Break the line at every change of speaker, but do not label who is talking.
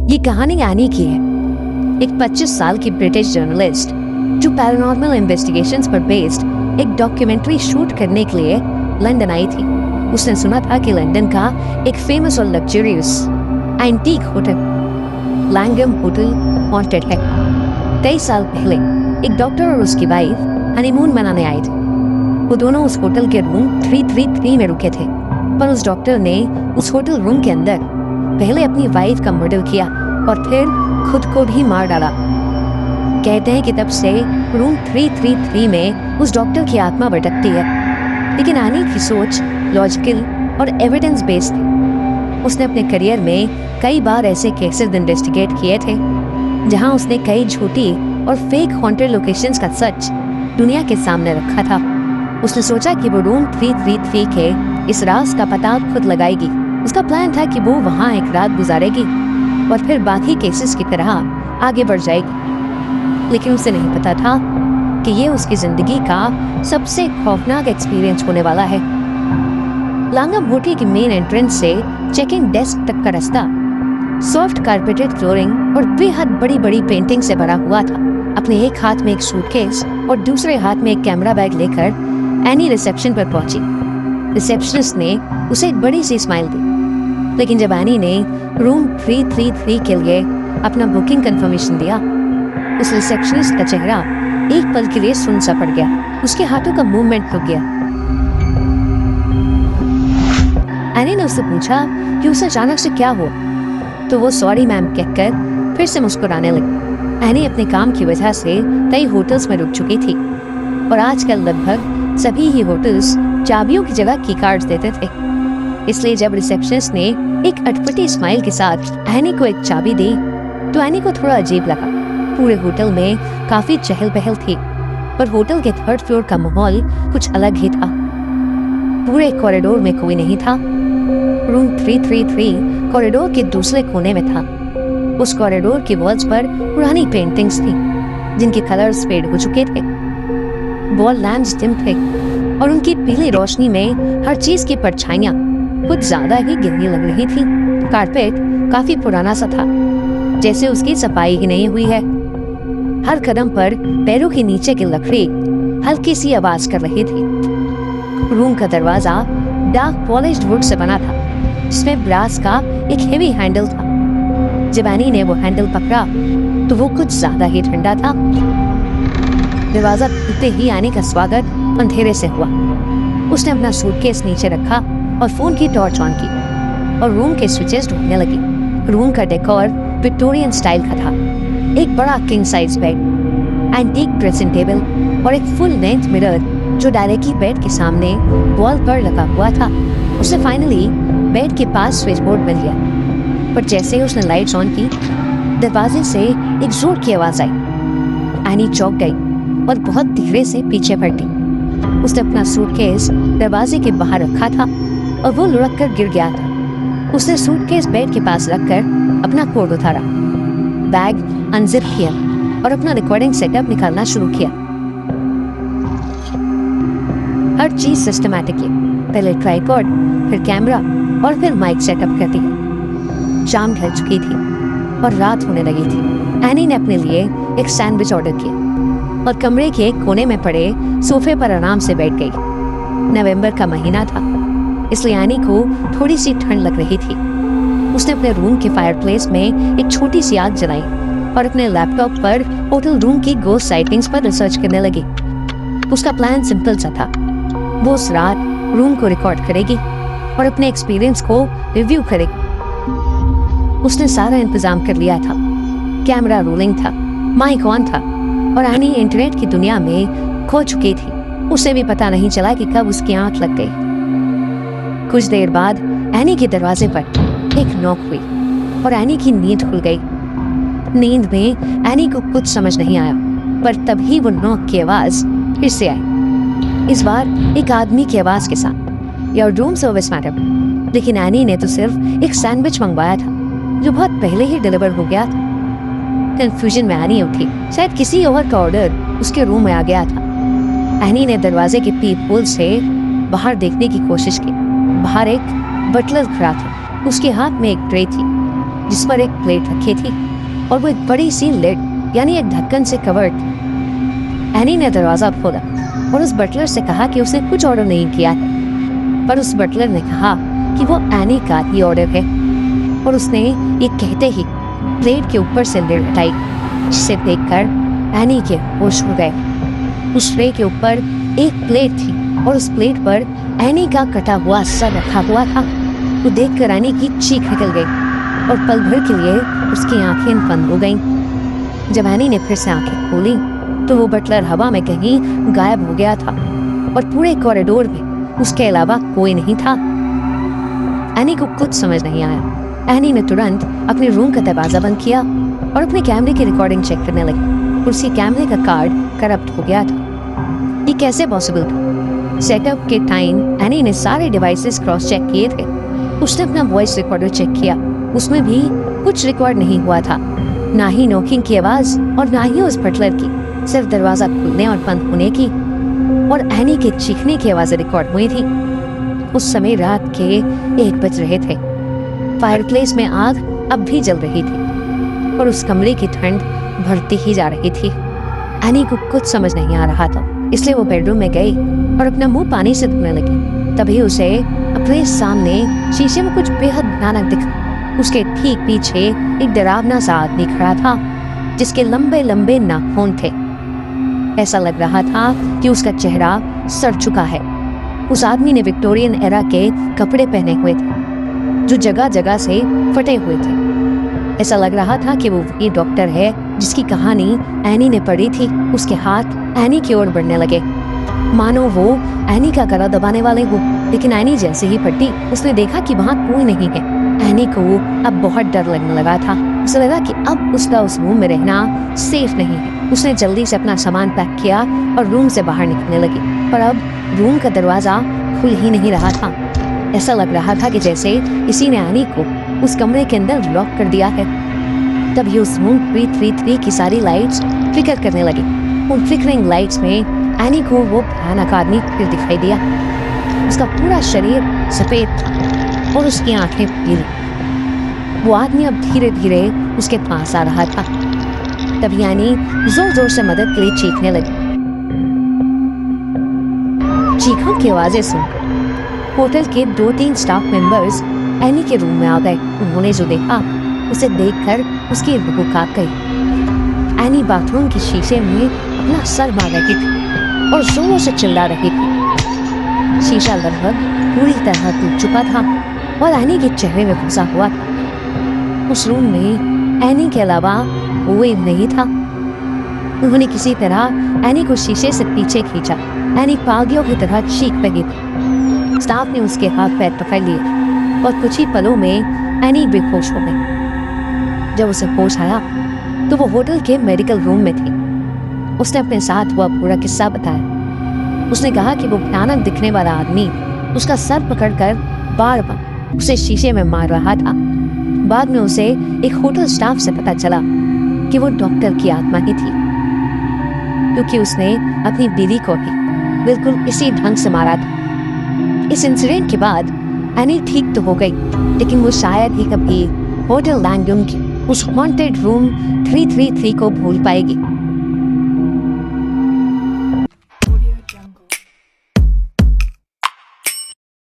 ये कहानी एनी की है, एक 25 साल की ब्रिटिश जर्नलिस्ट जो पैरानॉर्मल इन्वेस्टिगेशंस पर बेस्ड एक डॉक्यूमेंट्री शूट करने के लिए लंदन आई थी। उसने सुना था कि लंदन का एक फेमस और luxurious antique hotel Langham hotel haunted है। 23 साल पहले एक डॉक्टर और उसकी वाइफ हनीमून मनाने आए थे। वो दोनों उस होटल के रूम 333 में रुके थे, पर उस डॉक्टर ने उस होटल रूम के अंदर पहले अपनी वाइफ का मर्डर किया और फिर खुद को भी मार डाला। कहते हैं कि तब से रूम 333 में उस डॉक्टर की आत्मा भटकती है। लेकिन एनी की सोच लॉजिकल और एविडेंस बेस्ड थी। उसने अपने करियर में कई बार ऐसे केसेस इन्वेस्टिगेट किए थे जहां उसने कई झूठी और फेक हॉन्टेड लोकेशंस का सच दुनिया के सामने रखा था। उसने सोचा कि वो रूम 333 के इस राज का पता खुद लगाएगी। उसका प्लान था कि वो वहां एक रात गुजारेगी और फिर बाकी केसेस की तरह आगे बढ़ जाएगी। लेकिन उसे नहीं पता था कि ये उसकी जिंदगी का सबसे खौफनाक एक्सपीरियंस होने वाला है। लैंगम होटल की मेन एंट्रेंस से चेकिंग डेस्क तक का रास्ता सॉफ्ट कारपेटेड फ्लोरिंग और बेहद बड़ी बड़ी पेंटिंग से भरा हुआ था। अपने एक हाथ में एक सूटकेस और दूसरे हाथ में एक कैमरा बैग लेकर एनी रिसेप्शन पर पहुंची। रिसेप्शनिस्ट ने उसे एक बड़ी सी स्माइल दी, लेकिन जब एनी ने रूम 333 के लिए अपना बुकिंग कंफर्मेशन दिया, उस रिसेप्शनिस्ट का चेहरा एक पल के लिए सुन्न सा पड़ गया। उसके हाथों का मूवमेंट रुक गया। एनी ने उससे पूछा कि उसे अचानक से क्या हुआ, तो वो सॉरी मैम कहकर फिर से मुस्कुराने लगी। एनी अपने काम की वजह से कई होटल्स में रुक चुकी थी और आजकल लगभग सभी ही होटल्स चाबियों की जगह की कार्ड्स देते थे। इसलिए जब रिसेप्शनिस्ट ने एक अटपटी स्माइल के साथ एनी को एक चाबी दी तो एनी को थोड़ा अजीब लगा। पूरे होटल में काफी चहल पहल थी, पर होटल के 3rd फ्लोर का माहौल कुछ अलग ही था। पूरे कॉरिडोर में कोई नहीं था। रूम 333 कॉरिडोर के दूसरे कोने में था। उस कॉरिडोर की वॉल्स पर पुरानी पेंटिंग्स थी जिनके कलर्स फेड हो चुके थे। वॉल लैंप्स डिम थे और उनकी पीली रोशनी में हर चीज की परछाइयां कुछ ज्यादा ही गहरी लग रही थी। कारपेट काफी पुराना सा था, जैसे उसकी सफाई ही नहीं हुई है। हर कदम पर पैरों के नीचे की लकड़ी हल्की सी आवाज कर रही थी। रूम का दरवाजा डार्क पॉलिश्ड वुड से बना था, जिसमें ब्रास का एक हेवी हैंडल था। जब एनी ने वो हैंडल पकड़ा तो वो कुछ ज्यादा ही ठंडा था। दरवाजा खुलते ही एनी का स्वागत अंधेरे से हुआ। उसने अपना सूटकेस नीचे रखा और फोन की टॉर्च ऑन की और रूम के स्विचेस ढूंढने लगी। रूम का डेकोर विक्टोरियन स्टाइल का था। एक बड़ा king size bed, antique dressing table और एक फुल लेंथ मिरर जो डायरेक्टली बेड के सामने वॉल पर लगा हुआ था। उसे फाइनली बेड के पास स्विच बोर्ड मिल गया, पर जैसे ही उसने लाइट्स ऑन की, दरवाजे से एक जोर की आवाज आई। एनी चौंक गई और बहुत धीरे से पीछे पलटी। उसने अपना सूटकेस दरवाजे के बाहर रखा था और वो लुढ़क कर गिर गया था। उसने सूटकेस बेड के पास रखकर अपना कोट उतारा, बैग अनजिप किया और अपना रिकॉर्डिंग सेटअप निकालना शुरू किया। हर चीज सिस्टमैटिकली, पहले ट्राइपॉड, फिर कैमरा और फिर माइक सेटअप कर दिया। शाम ढल चुकी थी और रात होने लगी थी। एनी ने अपने लिए एक सैंडविच ऑर्डर किया और कमरे के एक कोने में पड़े सोफे पर आराम से बैठ गई। नवंबर का महीना था, इसलिए एनी को थोड़ी सी ठंड लग रही थी। उसने अपने रूम के फायरप्लेस में एक छोटी सी आग जलाई और अपने लैपटॉप पर होटल रूम की गोस्ट साइटिंग्स पर रिसर्च करने लगी। उसका प्लान सिंपल सा था। वो उस रात रूम को रिकॉर्ड करेगी और अपने एक्सपीरियंस को रिव्यू करेगी। उसने सारा इंतजाम कर लिया था। कैमरा रोलिंग था, माइक ऑन था और एनी इंटरनेट की दुनिया में खो चुकी थी। उसे भी पता नहीं चला कि कब उसकी आंख लग गई। कुछ देर बाद एनी के दरवाजे पर एक नॉक हुई और एनी की नींद खुल गई। नींद में एनी को कुछ समझ नहीं आया, पर तभी वो नॉक की आवाज फिर से आई। इस बार एक आदमी की आवाज के साथ, योर रूम सर्विस मैडम। लेकिन एनी ने तो सिर्फ एक सैंडविच मंगवाया था जो बहुत पहले ही डिलीवर हो गया था। कंफ्यूजन में एनी उठी, शायद किसी और का ऑर्डर उसके रूम में आ गया था। एनी ने दरवाजे के पीप होल से बाहर देखने की कोशिश की। बाहर एक बटलर खड़ा था। उसके हाथ में एक ट्रे थी जिस पर एक प्लेट रखी थी और वो एक बड़ी सी लिड यानी एक ढक्कन से कवर्ड थी। एनी ने दरवाजा खोला और उस बटलर से कहा कि उसने कुछ ऑर्डर नहीं किया है, पर उस बटलर ने कहा कि वो एनी का ही ऑर्डर है और उसने ये कहते ही प्लेट के ऊपर से लिड हटाई, जिसे देखकर एनी के होश उड़ गए। उस ट्रे के ऊपर एक प्लेट थी और उस प्लेट पर एनी का कटा हुआ सर रखा हुआ था। वो देखकर एनी की चीख निकल गई और पल भर के लिए उसकी आंखें बंद हो गईं। जब एनी ने फिर से आंखें खोली तो वो बटलर हवा में कहीं गायब हो गया था और पूरे कॉरिडोर में उसके अलावा कोई नहीं था। एनी को कुछ समझ नहीं आया। एनी ने तुरंत अपने रूम का दरवाजा बंद किया और अपने कैमरे की रिकॉर्डिंग चेक करने लगी। उसके कैमरे का कार्ड करप्ट हो गया था। ये कैसे पॉसिबल था? सेटअप के टाइम एनी ने सारे डिवाइसेस क्रॉस चेक किए थे। उसने अपना वॉइस रिकॉर्डर चेक किया, उसमें भी कुछ रिकॉर्ड नहीं हुआ था, ना ही नॉकिंग की आवाज और ना ही उस बटलर की, सिर्फ दरवाजा खुलने और बंद होने की और एनी के चीखने की आवाजें रिकॉर्ड हुई थी। उस समय रात के 1 बज रहे थे। फायरप्लेस में आग अब भी जल रही थी और उस कमरे की ठंड बढ़ती ही जा रही थी। एनी को कुछ समझ नहीं आ रहा था, इसलिए वो बेडरूम में गई और अपना मुंह पानी से धोने लगी। तभी उसे अपने सामने शीशे में कुछ बेहद भयानक दिखा। उसके ठीक पीछे एक डरावना सा आदमी खड़ा था जिसके लंबे लंबे नाखून थे। ऐसा लग रहा था कि उसका चेहरा सड़ चुका है। उस आदमी ने विक्टोरियन एरा के कपड़े पहने हुए थे जो जगह जगह से फटे हुए थे। ऐसा लग रहा था कि वो वही डॉक्टर है जिसकी कहानी एनी ने पढ़ी थी। उसके हाथ एनी की ओर बढ़ने लगे, मानो वो एनी का गला दबाने वाले हो। लेकिन एनी जैसे ही पलटी, उसने देखा कि वहाँ कोई नहीं है। एनी को अब बहुत डर लगने लगा था। उसे लगा कि अब उसका उस रूम में रहना सेफ नहीं है। उसने जल्दी से अपना सामान पैक किया और रूम से बाहर निकलने लगी, पर अब रूम का दरवाजा खुल ही नहीं रहा था। ऐसा लग रहा था कि जैसे किसी ने एनी को उस कमरे के अंदर लॉक कर दिया है। तभी उस रूम 333 की सारी लाइट्स फ्लिकर करने लगी। उन फ्लिकरिंग लाइट्स में एनी को वो भयानक आदमी फिर दिखाई दिया। उसका पूरा शरीर सफेद था और उसकी आंखें पीली। वो आदमी अब धीरे धीरे उसके पास आ रहा था। तभी एनी जोर जोर से मदद के लिए चीखने लगी। चीखों की आवाजें सुनकर होटल के 2-3 स्टाफ मेंबर्स एनी के रूम में आ गए। उन्होंने जो देखा उसे देखकर उसकी रूह कांप गई। एनी बाथरूम के शीशे में अपना सर मार रही थी और जोरों से चिल्ला रही थी। शीशा लगभग पूरी तरह टूट चुका था और एनी के चेहरे में घुसा हुआ था। उस रूम में एनी के अलावा कोई नहीं था। उन्होंने किसी तरह एनी को शीशे से पीछे खींचा। एनी पागियों की तरह चीख रही थी। स्टाफ ने उसके हाथ पैर पकड़ लिए और कुछ ही पलों में एनी बेहोश हो गई। जब उसे होश आया तो वो होटल के मेडिकल रूम में थी। उसने अपने साथ हुआ पूरा किस्सा बताया। उसने कहा कि वो भयानक दिखने वाला आदमी उसका सर पकड़कर बार बार उसे शीशे में मार रहा था। बाद में उसे एक होटल स्टाफ से पता चला कि वो डॉक्टर की आत्मा ही थी, क्योंकि उसने अपनी बीवी को भी बिल्कुल इसी ढंग से मारा था। इस इंसिडेंट के बाद एनी ठीक तो हो गई, लेकिन वो शायद ही कभी होटल लैंगडन के उस हॉन्टेड रूम 333 को भूल पाएगी।